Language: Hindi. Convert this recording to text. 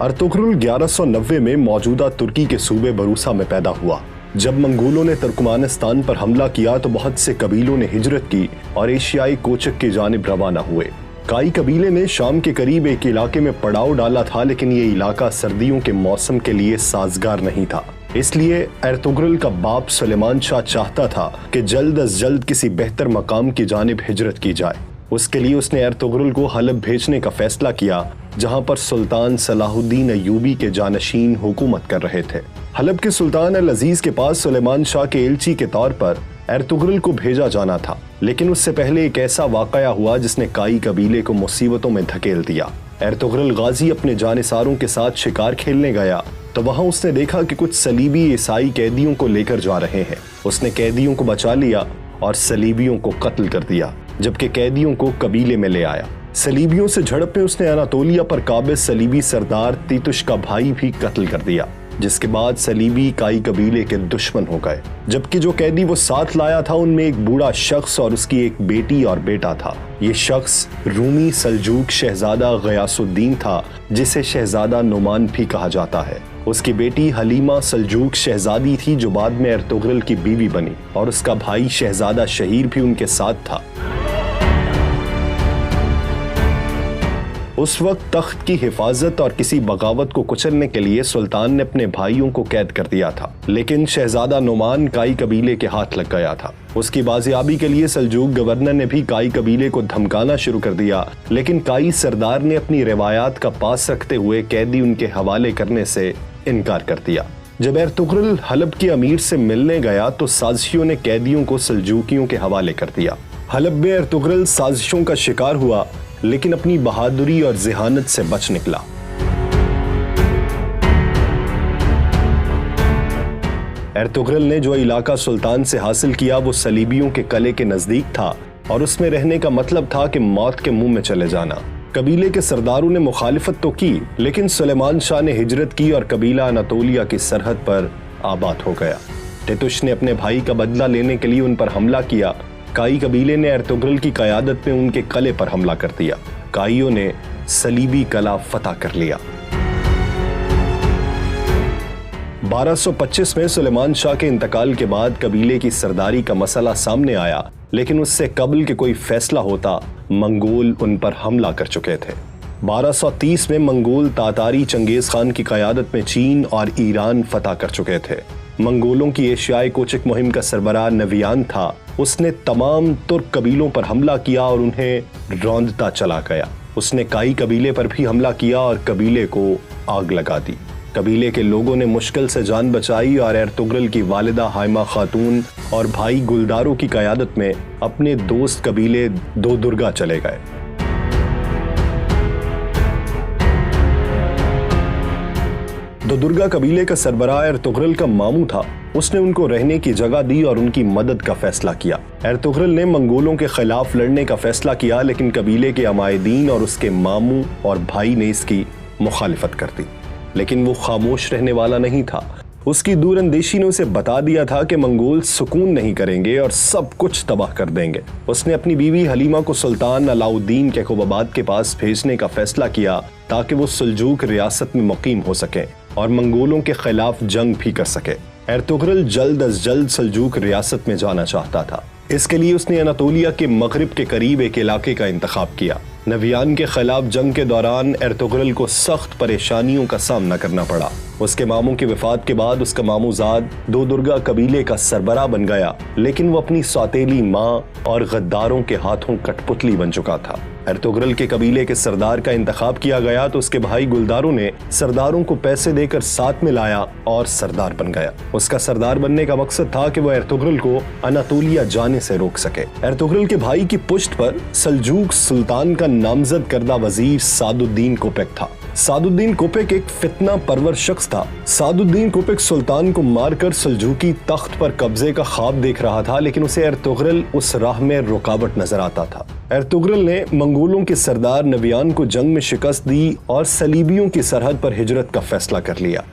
अर्तुगरुल 1190 में मौजूदा तुर्की के सूबे बरूसा में पैदा हुआ। जब मंगोलों ने तुर्कमानिस्तान पर हमला किया तो बहुत से कबीलों ने हिजरत की और एशियाई कोचक की जानिब रवाना हुए। काई कबीले ने शाम के करीब एक इलाके में पड़ाव डाला था, लेकिन ये इलाका सर्दियों के मौसम के लिए साजगार नहीं था। इसलिए अर्तुगरुल का बाप सुलेमान शाह चाहता था कि जल्द अज जल्द किसी बेहतर मकाम की जानिब हिजरत की जाए। उसके लिए उसने अर्तुगरुल को हलब भेजने का फैसला किया, जहां पर सुल्तान सलाहुद्दीन अय्यूबी के जानशीन हुकूमत कर रहे थे। हलब के सुल्तान अल अजीज के पास सुलेमान शाह के एलची के तौर पर अर्तुगरुल को भेजा जाना था, लेकिन उससे पहले एक ऐसा वाकया हुआ जिसने काई कबीले को मुसीबतों में धकेल दिया। अर्तुगरुल गाजी अपने जानिसारों के साथ शिकार खेलने गया तो वहां उसने देखा कि कुछ सलीबी ईसाई कैदियों को लेकर जा रहे हैं। उसने कैदियों को बचा लिया और सलीबियों को कत्ल कर दिया, जबकि कैदियों को कबीले में ले आया। सलीबियों से झड़प में उसने अनातोलिया पर काबिज सलीबी सरदार तीतुश का भाई भी कत्ल कर दिया, जिसके बाद सलीबी काई कबीले के दुश्मन हो गए। जबकि जो कैदी वो साथ लाया था उनमें एक बूढ़ा शख्स और उसकी एक बेटी और बेटा था। ये शख्स रूमी सल्जूक शहजादा गयासुद्दीन था, जिसे शहजादा नुमान भी कहा जाता है। उसकी बेटी हलीमा सल्जूक शहजादी थी, जो बाद में अर्तुगरुल की बीवी बनी, और उसका भाई शहजादा शहीर भी उनके साथ था। उस वक्त तख्त की हिफाजत और किसी बगावत को कुचलने के लिए सुल्तान ने अपने भाइयों को कैद कर दिया था, लेकिन शहजादा नुमान काई कबीले के हाथ लग गया था। उसकी बाजियाबी के लिए सल्जूक गवर्नर ने भी काई कबीले को धमकाना शुरू कर दिया, लेकिन काई सरदार ने अपनी रिवायात का पास रखते हुए कैदी उनके हवाले करने से इनकार कर दिया। जब अर्तुगरुल हलब के अमीर से मिलने गया तो साजिशियों ने कैदियों को सल्जूकियों के हवाले कर दिया। हलब में अर्तुगरुल साजिशों का शिकार हुआ, लेकिन अपनी बहादुरी और जिहानत से बच निकला। अर्तुगरुल ने जो इलाका सुल्तान से हासिल किया वो सलीबियों के कले के नजदीक था और उसमें रहने का मतलब था कि मौत के मुंह में चले जाना। कबीले के सरदारों ने मुखालिफत तो की, लेकिन सुलेमान शाह ने हिजरत की और कबीला अनातोलिया की सरहद पर आबाद हो गया। तीतुश ने अपने भाई का बदला लेने के लिए उन पर हमला किया। काई कबीले ने अर्तुगरुल की क़यादत में उनके कले पर हमला कर दिया। काइयों ने सलीबी कला फतह कर लिया। 1225 में सुलेमान शाह के इंतकाल के बाद कबीले की सरदारी का मसला सामने आया, लेकिन उससे कबल के कोई फैसला होता, मंगोल उन पर हमला कर चुके थे। 1230 में मंगोल तातारी चंगेज खान की क़यादत में चीन और ईरान फतह कर चुके थे। मंगोलों की एशियाई कोचक मुहिम का सरबराह नवियान था। उसने तमाम तुर्क कबीलों पर हमला किया और उन्हें रौंदता चला गया। उसने काई कबीले पर भी हमला किया और कबीले को आग लगा दी। कबीले के लोगों ने मुश्किल से जान बचाई और अर्तुगरुल की वालिदा हाइमा खातून और भाई गुलदारों की क़यादत में अपने दोस्त कबीले दो दुर्गा चले गए। दो दुर्गा कबीले का सरबराह अर्तुगरुल का मामू था। उसने उनको रहने की जगह दी और उनकी मदद का फैसला किया। अर्तुगरुल ने मंगोलों के खिलाफ लड़ने का फैसला किया, लेकिन कबीले के अमायदीन और उसके मामू और भाई ने इसकी मुखालिफत कर दी। लेकिन वो खामोश रहने वाला नहीं था। उसकी दूरअंदेशी ने उसे बता दिया था कि मंगोल सुकून नहीं करेंगे और सब कुछ तबाह कर देंगे। उसने अपनी बीवी हलीमा को सुल्तान अलाउद्दीन के क़ुबाबाद के पास भेजने का फैसला किया, ताकि वो सल्जूक रियासत में मुकीम हो सके और मंगोलों के खिलाफ जंग भी कर सके। अर्तुगरुल जल्द अज जल्द सल्जूक रियासत में जाना चाहता था। इसके लिए उसने अनातोलिया के मगरिब के करीब एक इलाके का इंतखाब किया। नवियान के खिलाफ जंग के दौरान अर्तुगरुल को सख्त परेशानियों का सामना करना पड़ा। उसके मामू की वफात के बाद उसका मामूजाद दो दुर्गा कबीले का सरबराह बन गया, लेकिन वो अपनी सौतेली माँ और गद्दारों के हाथों कठपुतली बन चुका था। अर्तुगरुल के कबीले के सरदार का इंतखाब किया गया तो उसके भाई गुलदारों ने सरदारों को पैसे देकर साथ में लाया और सरदार बन गया। उसका सरदार बनने का मकसद था कि वह अर्तुगरुल को अनातोलिया जाने से रोक सके। अर्तुगरुल के भाई की पुश्त पर सल्जूक सुल्तान का नामजद करदा वजीर सादुद्दीन कोपेक था। सादुद्दीन कोपेक एक फितना परवर शख्स था। सादुद्दीन कोपेक सुल्तान को मारकर सल्जूकी तख्त पर कब्जे का ख्वाब देख रहा था, लेकिन उसे अर्तुगरुल उस राह में रुकावट नजर आता था। अर्तुगरुल ने मंगोलों के सरदार नवियान को जंग में शिकस्त दी और सलीबियों की सरहद पर हिजरत का फैसला कर लिया।